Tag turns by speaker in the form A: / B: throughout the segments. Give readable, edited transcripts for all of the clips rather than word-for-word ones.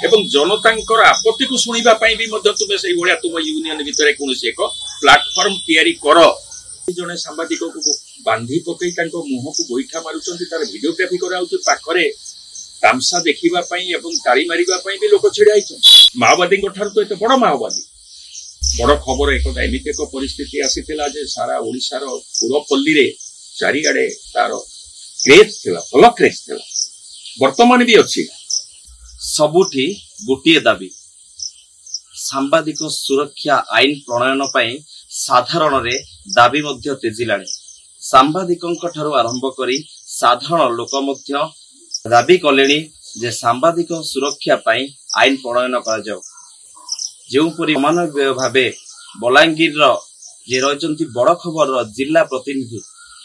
A: एवं जनतांकर आपत्ति को सुनिबा पई भी मध्य तुमे सेई भलिया तुम यूनियन भितर कोनोसी एक प्लेटफॉर्म तयारी कर जने सांबादिक को बांधी पकई तांको मुह को गोइठा मारुचंती तार वीडियोग्राफी कराउछ पाखरे तामसा देखिबा पई एवं ताली मारिबा पई भी लोक छिड़ा आइछन माओवादी ठार तो एते बड़ माओवादी बड़ खबर एक एमित एक परिस्थिति आसीथिला जे सारा ओडिशार पुरपल्ली रे चारिआडे तार क्रेज थिला भल क्रेज थिला वर्तमान भी अछि
B: सबुठी गोटे दाबी सांबादिक सुरक्षा आईन प्रणयन पई साधारण रे दाबी मध्य तेजिलाणी सांबादिकंक ठारू आरंभ करी साधारण लोक मध्य दाबी कलेनी जे सांबादिक सुरक्षा पई आईन प्रणयन करा जाऊ जेउपरि मानवीय भावे बलांगीर रो जे रहिचंती बड़ खबर रो जिला प्रतिनिधि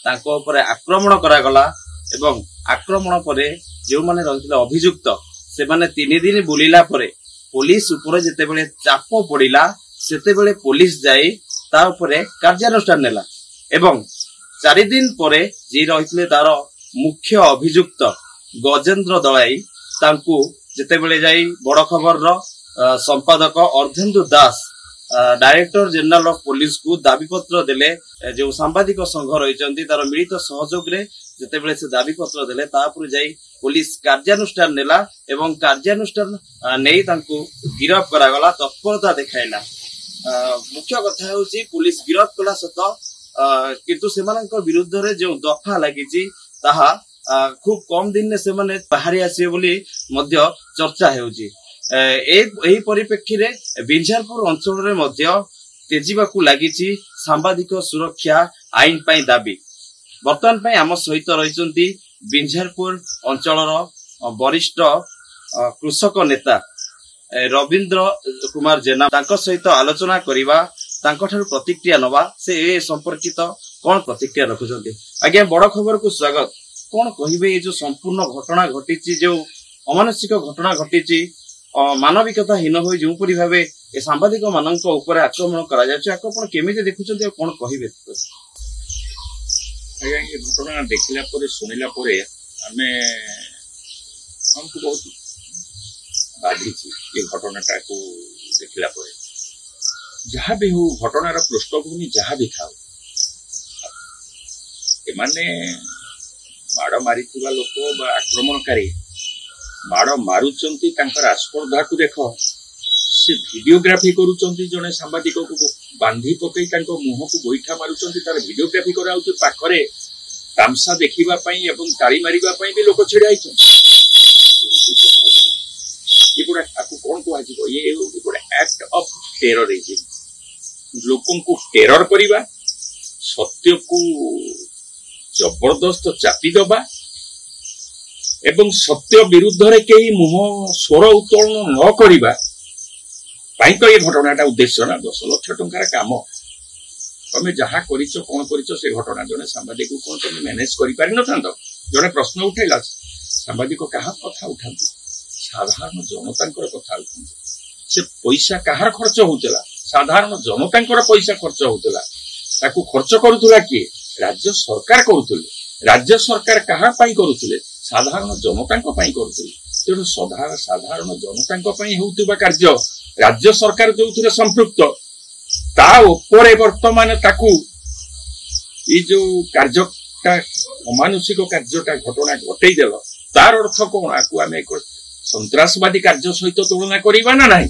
B: तांको ऊपर आक्रमण करा गला एवं आक्रमण परे जो माने रहितले अभियुक्त से माने 3 दिन बुलिला परे पुलिस ऊपर जेते बेले चाप पड़िला सेते बेले पुलिस जाई ता ऊपर कार्यानुष्ठान नेला एवं 4 दिन परे जे रहितले तार मुख्य अभियुक्त गजेंद्र दलाई तांकू जेते बेले जाई बड़ खबर रो संपादक अर्धेन्दु दास डायरेक्टर जनरल ऑफ पुलिस को दाबी पत्र देले जो सांबादिक संघ रहिचंती तार मिलित सहयोग रे जेते बेले से दाबी पत्र देले तापुर जाई पुलिस कार्यानुष्ठान नेला एवं कार्यानुष्ठान नेई तांकू गिरफ करा गला तत्परता देखाइला मुख्य कथा होची पुलिस गिरफ कला सत किंतु सेमानक विरुद्ध रे जो दफा लागिची ताहा खूब कम दिन ने सेमाने बाहरी आसीबे बोली मध्य चर्चा हेउची एही परिप्रेक्षी रे बिंझारपुर अंचल रे मध्य तेजिबाकू लागिची सांबादिक सुरक्षा आईन पई दाबी वर्तमान पई आम सहित रहिचंती बिंझारपुर अंचलर वरिष्ठ कृषक नेता रविंद्र कुमार जेना तांको सहित आलोचना करिवा तांको ठारू प्रतिक्रिया नवा से ए संपर्कित कोन प्रतिक्रिया रखुचंती आज्ञा बड़ खबर को स्वागत कोन कहिबे ए जो संपूर्ण घटना घटिची जो अमानुषिक घटना घटिची मानविकता हीन हो जोपरी भावे ए सांबादिक मानक ऊपर आक्रमण करा जाय आपण केमिति देखुचंती कोन कहिबे
A: आज्ञा ये घटना देखिला परे सुनिला परे हमें हमको बहुत बाधिची ये घटनाटा को देखिला परे जहाँ भी हो घटनार पृष्ठभूमि जहाँ भी था एमाने माड़ मारी लोक बा आक्रमणकारी माड़ मारुचंती तांकर आस्पर्धा को देख से वीडियोग्राफी करूचंती जने सांबादिक को बांधी पकई तांको मुह को गोइठा मारुचंती तार वीडियोग्राफी कराउछ पाखरे तामसा देखिबा पई एवं ताली मारिबा पई भी लोक छिड़ा आइछन ये बड़ा आपको कोन को आजिबो ये बड़ा एक्ट ऑफ टेररिज्म लोकन को टेरर करिबा सत्य को जबरदस्त चापी दबा एवं सत्य विरुद्ध रे केही मुह स्वर उत्तोलन न करिबा पाई तो ये घटनाटा उद्देश्य ना 10 लाख टंकार काम तमे जहा करिचो कोन करिचो से घटना जने सांबादिक को कोन तमे मैनेज करि पारि न थांतो जने प्रश्न उठैला सांबादिक कहा कथा उठांती साधारण जनतांकर कथा उठांती से पैसा कहार खर्च होतला साधारण जनतांकर पैसा खर्च होतला ताकू खर्च करूतला की राज्य सरकार करूतले राज्य सरकार कहा पाई करूतले साधारण जनतांक पाई करूतले तेणु साधारण जनतांक पाई होउतबा कार्य राज्य सरकार जोथुरे संपृक्त ता ऊपर वर्तमान ताकू ये जो कार्यटा अमानुषिक कार्यटा घटना घटई देल तार अर्थ कोन आकू आमे एक संत्रासवादी कार्य सहित तुलना करिबा ना नाही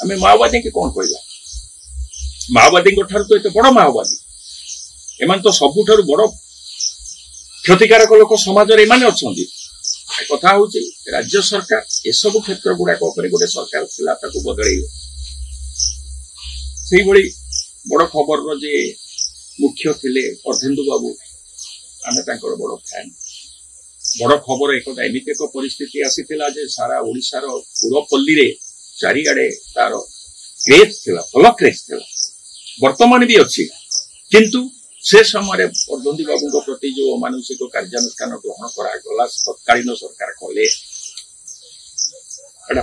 A: आमे माओवादी के कोन कहला माओवादी को ठार तो एते बड़ माओवादी एमान तो सबुठारु बड़ क्षतिकारक लोक समाज रे माने अछंती कथा होची राज्य सरकार ए सब क्षेत्र गुडा को ऊपर गोटे सरकार थिला ताकू बदलैयो सेही बड़ी बड़ खबर रो जे मुख्य थिले अर्धेन्दु बाबू आमे तांकर बड़ फैन बड़ खबर एक एमित एक परिस्थिति आसीथिला जे सारा ओडिशार पुरपल्ली रे चारिआडे तार क्रेज थिला भल क्रेज थिला वर्तमान भी अछि किंतु से समय अर्धेन्दु बाबू प्रति जो मानसिक कार्यानुष्ठान ग्रहण करा तत्कालीन सरकार कले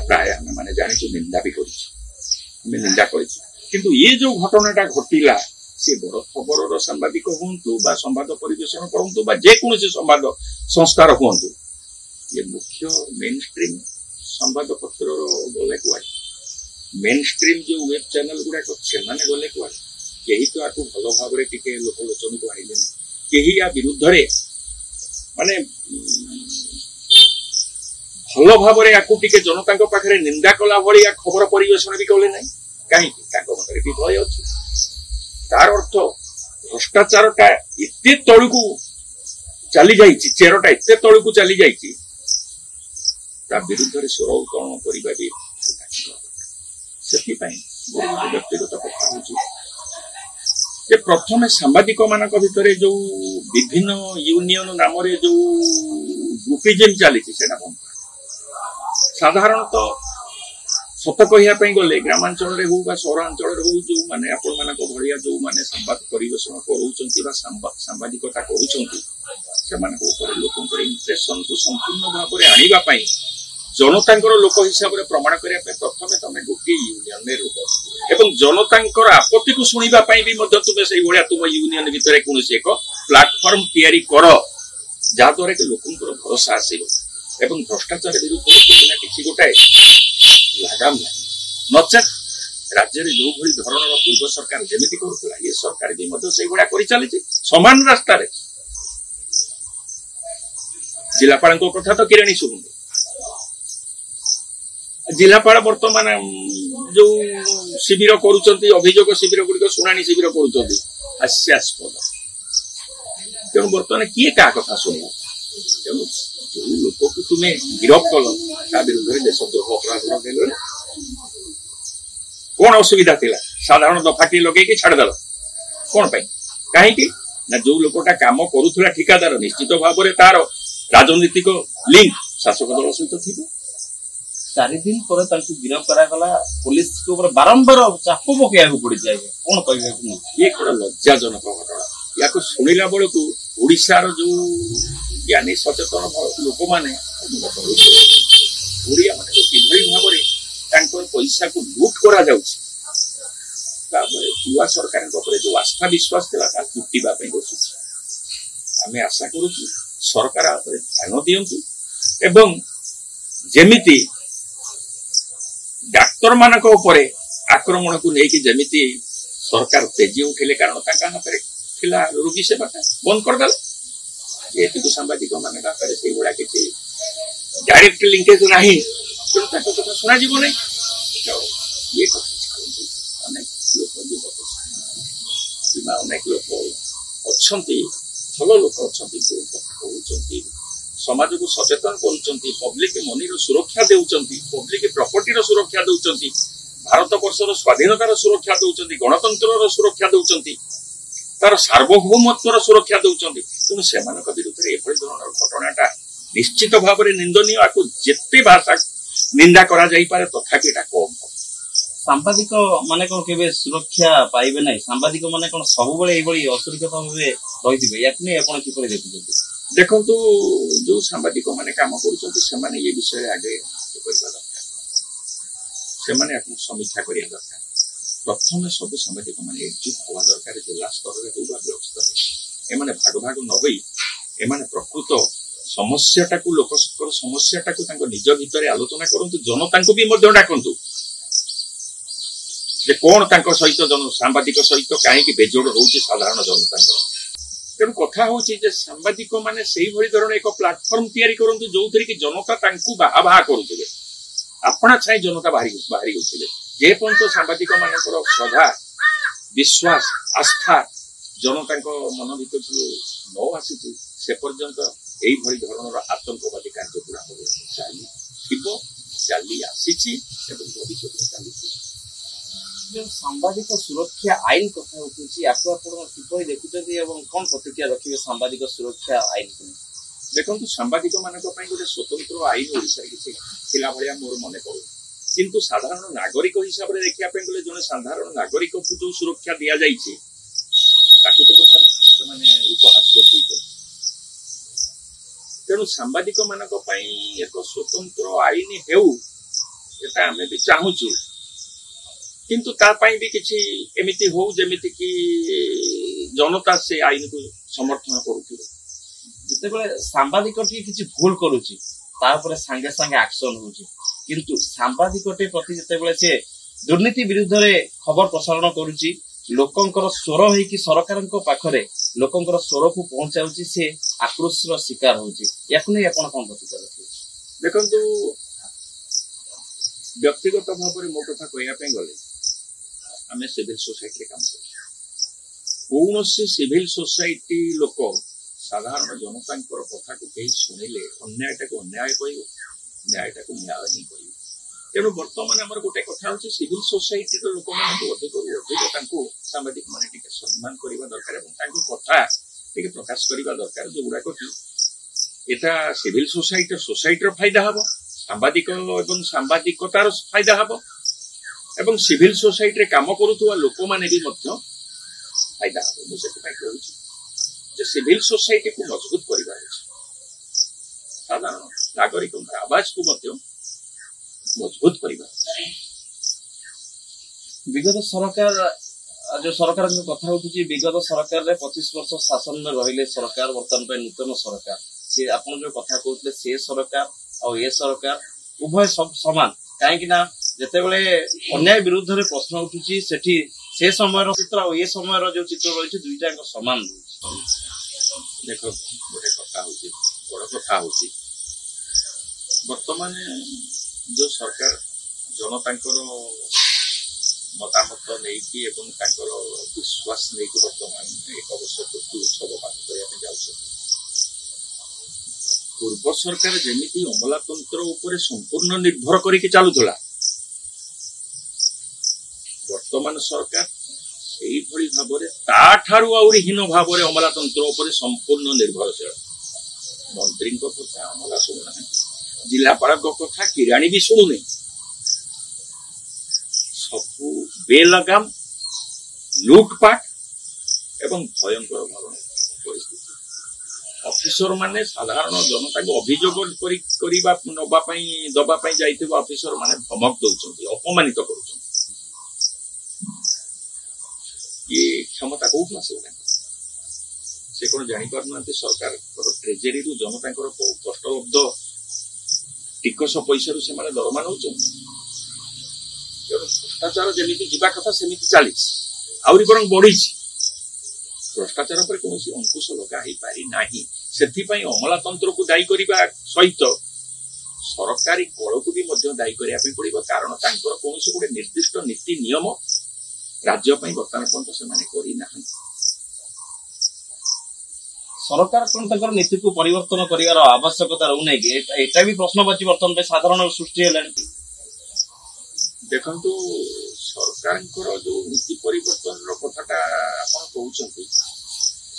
A: प्राय आम मैंने जानी निंदा भी निंदा किंतु ये जो घटनाटा घटिला से बड़ खबर सांबादिक हूँ संवाद परिवेशन करूँ जेकोसी संवाद संस्थार हूँ ये मुख्य मेन स्ट्रीम संवादपत्र गले कुआड़े मेन स्ट्रीम जो वेब चैनल गुड़ाक से गले कुआड़े कहीं तो आपको भल भाव टे लोकलोचन को आइले ना कहीं या विरुद्ध माने भल भाव जनता पाखे निंदा कला भाया खबर परिवेशन भी कले ना कहीं मनरे भी भय अच्छे तार अर्थ भ्रष्टाचारटा एते तलू चली जाइए चेरटा एते तलू चली जाइए विरुद्ध स्वर उत्तोलन करने भी व्यक्तिगत कथा हो प्रथम सांबादिक मान भितर जो विभिन्न यूनियन नाम जो ग्रुपिजम चली साधारणतः सत कहवाई गले ग्रामांचल हो सहरांचल हो जो मैंने आपण मान भाया जो मैंने संवाद परिवेशन करवादिकता कर लोक इम्प्रेसन को संपूर्ण भाव में आने जनता लोक हिसाब से प्रमाण करने प्रथम तुम गोटे यूनियन में रुह एवं जनता आपत्ति को शुणापी भी तुम्हें से भाया तुम यूनियन भितर कौन एक प्लाटफर्म तैयारी कर जहाद्वारा कि लोक भरोसा आसो एवं भ्रष्टाचार विरुद्ध किसी ना कि गोटाए लगाम नचेत राज्य में जो भाई धरण पूर्व सरकार जमी करूला ये सरकार भी से भाया कर चली समान रास्ता जिलापाल कथा तो किराणी शुणु जिलापाल बर्तमान जो शिविर करोग शिविर गुड़िक शुणी शिविर करोस्यास्पद तेणु बर्तमान किए क्या कथा शुण तेणु जो लोक को तुम्हें गिरफ कल विरुद्ध देशद्रोह अपराध लगे कौन असुविधा थी साधारण दफाटी लगे छाड़देल कौन कहीं जो लोकटा कम करूला ठिकादार निश्चित भाव में तार राजनीतिक लिंक शासक दल सहित थी
B: 4 दिन पर गिरफ करागला पुलिस के ऊपर बारंबार चाप पकड़ा पड़ी जाए कौन कह ये
A: गोटे लज्जाजनक घटना या शुणिला बेलू ओडिशार जो ज्ञानी सचेतन लोक मैंने ओडिया माने भाव में पैसा को लुट करा जुआ सरकार जो आस्था विश्वास टूटा बसु आम आशा करूँ सरकार ध्यान दिंतु एवं जेमिति डाक्तर मान आक्रमण को लेकिन जमीती सरकार तेजी उठिले कारण हाथ में थिला रोगी सेवाटा बंद करदे जेहेतु सांबादिक मान से भाया किसी डायरेक्ट लिंकेज ना तेणु कथा शुणा ये कथा अनेक लोक अनेक लोक अच्छा भल लोक अच्छा कहते समाज को सचेतन कर पब्लिक मनी सुरक्षा देउचंती पब्लिक प्रॉपर्टी सुरक्षा देउचंती भारत वर्षर स्वाधीनतार सुरक्षा देउचंती गणतंत्र सुरक्षा देउचंती तार सार्वभौमत्वर सुरक्षा देउचंती तेणु से विरुद्ध एभली धरण घटनाटा निश्चित भाव में निंदनीय आपको जिते भाषा निंदा करा जाई पारे तथापि कम
B: सांबादिक माने कौन के सुरक्षा पाइबे ना सांबादिक माने कौन सब असुरक्षित भाव रही या किपर देखुं
A: देखु जो सांबादिक मैंने कम कर ये विषय आगे दरकार से समीक्षा करने दरकार प्रथम सब सांबादिक मैंने एकजुट हवा दरकार जिला स्तर में हो ब्लॉक स्तर में भाग भाग नई एमाने प्रकृत समस्याटा को लोक समस्याटा को निज भितर आलोचना करूँ जनता को भी डाकतु कौन सहित सांबादिक सहित कहीं बेजोड़ रोचे साधारण जनता तेणु कथा हूँ सांबादिक मैंने से धरण एक प्लाटफर्म तैयारी करूँ जो थी कि जनता बाहा बाहा करुवे आपणा छाई जनता बाहरी होते जेपर्यंत सांबादिक मान श्रद्धा विश्वास आस्था जनता मन भर न आसी से पर्यंत यही धरण आतंकवादी कार्यकलाप चली आसी भविष्य चली
B: सांबादिक सुरक्षा आईन कथा किपर देखुं कौन प्रतिक्रिया रखिए सांबादिक सुरक्षा आईन को
A: देखो सांबादिक मान गोटे स्वतंत्र आईन ओडिशा किसी भाया मोर मन पड़ू किंतु साधारण नागरिक हिसाब से देखा गले जड़े साधारण नागरिक को जो सुरक्षा दि जाए तो उपहास कर तेणु सांबादिक मान एक स्वतंत्र आईन होता भी चाहूँ किंतु तापाई भी किसी एमिति हो जमिति कि जनता से आईन को समर्थन करुवे
B: जिते सांबादिक किसी भूल करुच्ची तापर सांगे सांगे एक्शन होची किंतु सांबादिकटे प्रति जेतेबेले से दुर्नीति विरुद्ध रे खबर प्रसारण करूची लोकंकर स्वर होई सरकारक पाखरे लोकंकर स्वर को पहुंचाउची से आक्रोशर शिकार होची याकु नै आपण कोन प्रतिक्रिया रखिबे
A: देखंतु व्यक्तिगत भाव मो कथा कहवाई गले आम सिविल सोसाइटी काम कौन सिविल सोसाइटी लोक साधारण जनता कथा को कहीं शुणिले अन्यायटा को अन्याय कह न्यायटा को न्याय ही कह तेणु बर्तमान आम गोटे कथा हूँ सिविल सोसाइटी लोक अधिक अधिक सांबादिक मैंने सम्मान करने दरकार कथा प्रकाश करने दरकार जो गुड़ाक कि यहाँ सिविल सोसाइटी फायदा हम सांबादिक एवं सांबादिकतार फायदा हम एवं सिविल सोसाइटी काम करुवा लोक मैंने भी फायदा हम मुझे कहूँ सिविल सोसाइटी को मजबूत करवा साधारण नागरिक आवाज को मजबूत करवा
B: विगत सरकार जो सरकार कथा उठुची विगत सरकार रे 25 वर्ष शासन में रहिले सरकार वर्तमान पे नूतन सरकार से आपण जो कथा कहते से सरकार और ये सरकार उभय सब समान कहीं ना जेतेबेले अन्याय विरुद्ध रे प्रश्न उठुची सेठी से समय चित्र और ये समय जो चित्र रही दुईटा समान
A: देख गोटे कथा होची बड़ कथा होची वर्तमान जो सरकार जनता मतामत नहीं विश्वास नहीं वर्तमान एक वर्ष पूर्ति उत्सव पालन करने पूर्व सरकार जमी अमलातंत्र उपर संपूर्ण निर्भर करके चलुला वर्तमान सरकार यही भाव ताठारू आउरी हीन भाव अमलातंत्र उपर संपूर्ण निर्भरशील मंत्री कथा अमला शुणुना जिलापाल कथा किराणी भी शुणुनी सबू बेलगाम लुटपाट एवं भयंकर भाव परिस्थिति ऑफिसर माने साधारण जनता को अभियोग दबाई जाइथिबा ऑफिसर माने धमक दउछन्ती अपमानित करूछन्ती ये क्षमता कोठु आसीला से कोन जानि पारना सरकार ट्रेजेरी रु जनता कष्टलब्ध टिकस पैसा से दरमा नौ भ्रष्टाचार जमी जीवा कथा सेमिति चली आहरी बर बढ़ी भ्रष्टाचार पर कौन अंकुश लगा पारि नाही सेथिपाई अमलातंत्र को दायी करने सहित सरकारी कल को भी दायी करने पड़ो कारण कौन गोटे निर्दिष्ट नीति नियम राज्य बर्तमान पर्यंत से करना
B: सरकार कौन नीति को परिवर्तन कर आवश्यकता रहूना कि एटा भी प्रश्नवाची बर्तमान पे साधारण सृष्टि है
A: देखु सरकार जो नीति परिवर्तन कथाटा आप कहते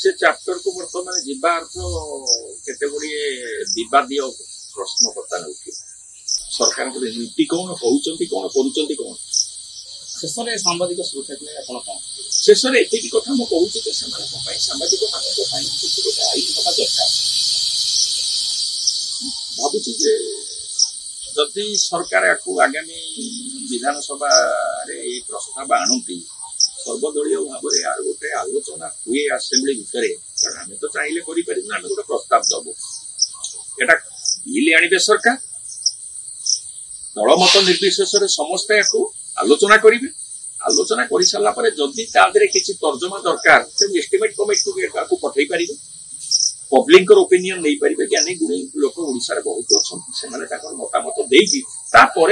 A: से चैप्टर को बर्तमान जीवा अर्थ केते गुड़िए विवादीय प्रश्न बर्तमान उठे सरकार नीति कौन कहते कौन करुँच कौन
B: शेष में सांबादिक सुरक्षा को लेकर कौन
A: शेष में एति कथा मु कहूँ कि सांबादिक मान किसी गोटे आईन हवा दरकार भावुची जदि सरकार आपको आगामी विधानसभा प्रस्ताव आणती सर्वदलीय भाव में यार गोटे आलोचना हुए आसेम्बली भितर कारण आम तो चाहिए करें आम गोटे प्रस्ताव दबू एटा बिल आनिबे सरकार दलमत निर्विशेष समस्ते या आलोचना करेंगे आलोचना कर सारा जदि किसी तर्जमा दरकार एस्टिमेट कमिटी को पठे पारे पब्लिक ओपिनियन नहीं पारे कि अनेक गुणे लोक ओडिशा बहुत अच्छा से मतामत देगी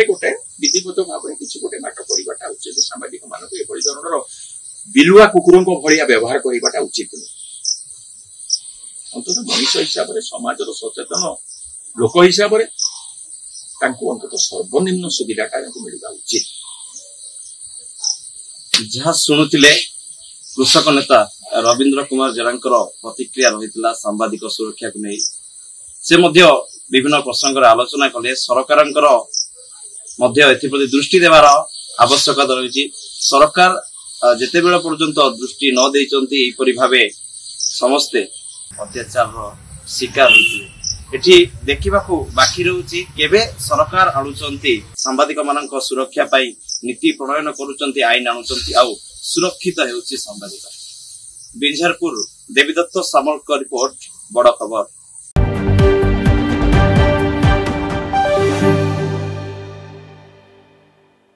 A: गोटे विधिवत भाव में किसी गोटे बाट करवाटा उचित सांबादिक मानक एभली धरणर बिलुआ कुकुरों भाया व्यवहार करवाटा उचित अंततः मनुष्य हिसाब से समाज सचेतन लोक हिसाब से अंततः सर्वनिम्न सुविधाटा मिलवा उचित
B: जहाँ शुणुले कृषक नेता रविंद्र कुमार जेरांकर प्रतिक्रिया रही सांबादिक सुरक्षा को नहीं से विभिन्न प्रसंग आलोचना कले सरकार दृष्टि देवार आवश्यकता रही सरकार जिते बेला पर्यंत दृष्टि न देपरी भाव समस्ते अत्याचार शिकार होती देखा बाकी रही केवे सरकार आणुचंती सांबादिक मानक सुरक्षा पाई नीति प्रणयन करुचंती आईन आणुचंती आउ सुरक्षित हेउची सांबादिक बिंझारपुर देवीदत्त सामलक रिपोर्ट बड़ खबर।